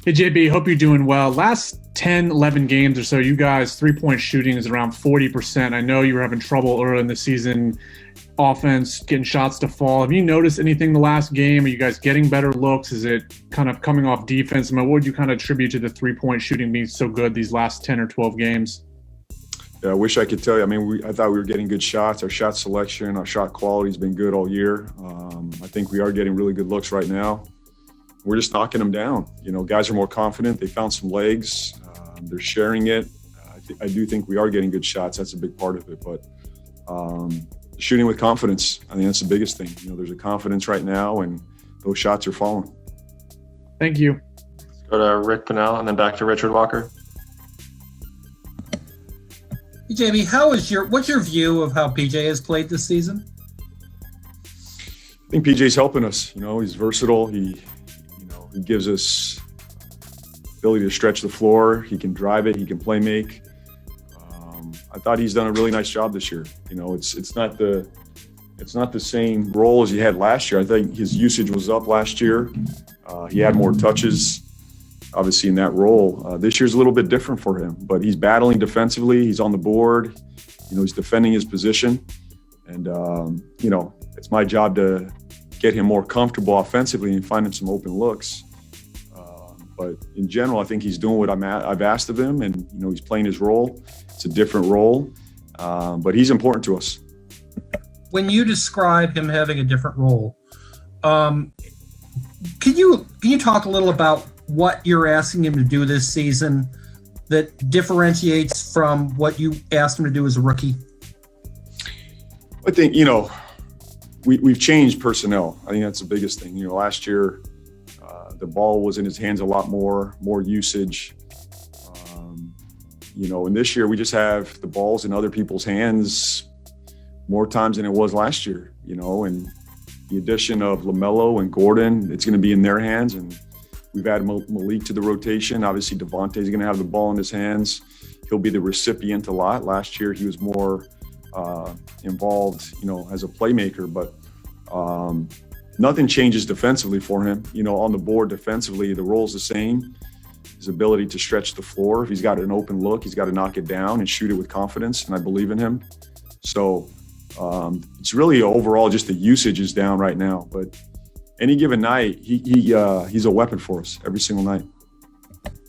Hey, JB, hope you're doing well. Last 10, 11 games or so, you guys, three-point shooting is around 40%. I know you were having trouble early in the season, offense, getting shots to fall. Have you noticed anything the last game? Are you guys getting better looks? Is it kind of coming off defense? I mean, what would you kind of attribute to the three-point shooting being so good these last 10 or 12 games? Yeah, I wish I could tell you. I mean, I thought we were getting good shots. Our shot selection, our shot quality has been good all year. I think we are getting really good looks right now. We're just knocking them down. You know, guys are more confident. They found some legs. They're sharing it. I do think we are getting good shots. That's a big part of it. But shooting with confidence, I think that's the biggest thing. You know, there's a confidence right now, and those shots are falling. Thank you. Let's go to Rick Pennell and then back to Richard Walker. JB, what's your view of how PJ has played this season? I think PJ's helping us. You know, he's versatile. He gives us ability to stretch the floor. He can drive it. He can play make. I thought he's done a really nice job this year. You know, it's not the same role as he had last year. I think his usage was up last year. He had more touches, obviously, in that role. This year's a little bit different for him, but he's battling defensively. He's on the board. You know, he's defending his position. And, you know, it's my job to get him more comfortable offensively and find him some open looks. But in general, I think he's doing what I've asked of him, and, you know, he's playing his role. It's a different role, but he's important to us. When you describe him having a different role, can you talk a little about what you're asking him to do this season that differentiates from what you asked him to do as a rookie? I think, you know, we've changed personnel. I think that's the biggest thing. You know, last year the ball was in his hands a lot more usage. You know, and this year we just have the balls in other people's hands more times than it was last year, you know, and the addition of Lamelo and Gordon, it's going to be in their hands. And we've added Malik to the rotation. Obviously, Devonte's going to have the ball in his hands. He'll be the recipient a lot. Last year, he was more involved, you know, as a playmaker. But nothing changes defensively for him. You know, on the board defensively, the role's the same. His ability to stretch the floor. If he's got an open look, he's got to knock it down and shoot it with confidence, and I believe in him. So it's really overall just the usage is down right now. But any given night, he's a weapon for us every single night.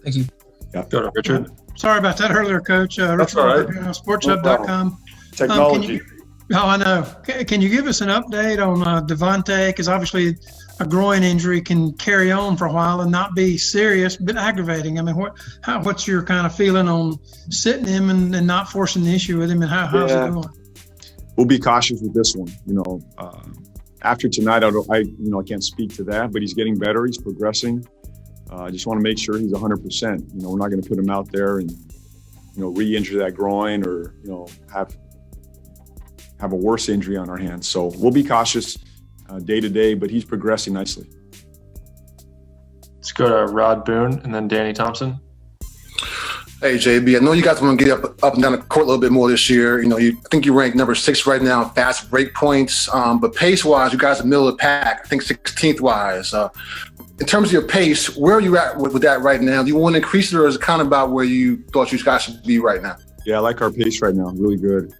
Thank you. Yeah. Go to Richard. Sorry about that earlier, Coach. That's Richard, all right. SportsHub.com. Technology. I know. Can you give us an update on Devonte? Because obviously a groin injury can carry on for a while and not be serious, but aggravating. I mean, what's your kind of feeling on sitting him and not forcing the issue with him, and how's it going? We'll be cautious with this one. You know, after tonight, I can't speak to that, but he's getting better. He's progressing. I just want to make sure he's 100%. You know, we're not going to put him out there and, you know, re-injure that groin or, you know, have a worse injury on our hands. So we'll be cautious day to day, but he's progressing nicely. Let's go to Rod Boone and then Danny Thompson. Hey, JB, I know you guys want to get up and down the court a little bit more this year. You know, I think you rank number 6 right now in fast break points. But pace-wise, you guys are middle of the pack, I think 16th-wise. In terms of your pace, where are you at with that right now? Do you want to increase it, or is it kind of about where you thought you guys should be right now? Yeah, I like our pace right now. Really good.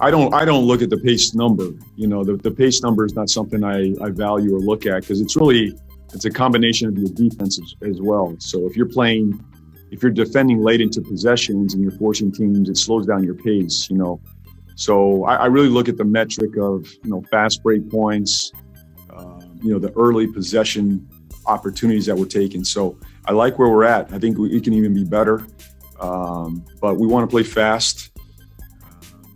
I don't look at the pace number. You know, the pace number is not something I value or look at, because it's a combination of your defense as well. So if you're defending late into possessions and you're forcing teams, it slows down your pace, you know. So I really look at the metric of, you know, fast break points, you know, the early possession opportunities that we're taking. So I like where we're at. I think we can even be better, but we want to play fast.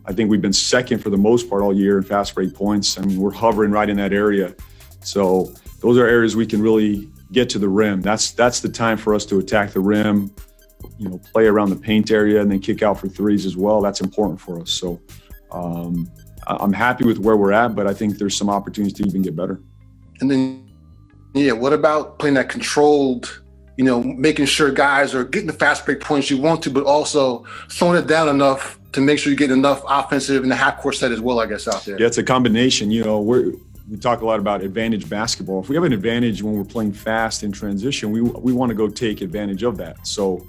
I think we've been second for the most part all year in fast break points. I mean, we're hovering right in that area. So those are areas we can really get to the rim. That's the time for us to attack the rim, you know, play around the paint area and then kick out for threes as well. That's important for us. So I'm happy with where we're at, but I think there's some opportunities to even get better. And then, yeah, what about playing that controlled, you know, making sure guys are getting the fast break points you want to, but also slowing it down enough to make sure you get enough offensive in the half-court set as well, I guess, out there? Yeah, it's a combination. You know, we talk a lot about advantage basketball. If we have an advantage when we're playing fast in transition, we want to go take advantage of that. So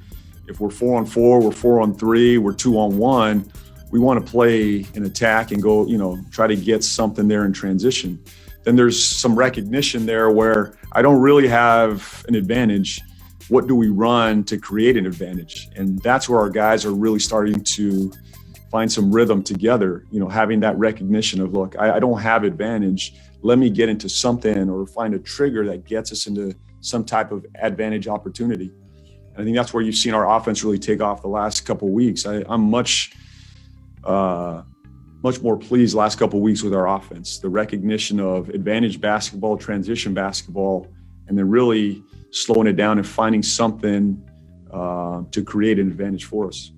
if we're 4-on-4, we're 4-on-3, we're 2-on-1, we want to play an attack and go, try to get something there in transition. Then there's some recognition there where I don't really have an advantage. What do we run to create an advantage? And that's where our guys are really starting to find some rhythm together, having that recognition of, look, I don't have advantage. Let me get into something or find a trigger that gets us into some type of advantage opportunity. And I think that's where you've seen our offense really take off the last couple of weeks. I'm much more pleased last couple of weeks with our offense. The recognition of advantage basketball, transition basketball, and then really slowing it down and finding something to create an advantage for us.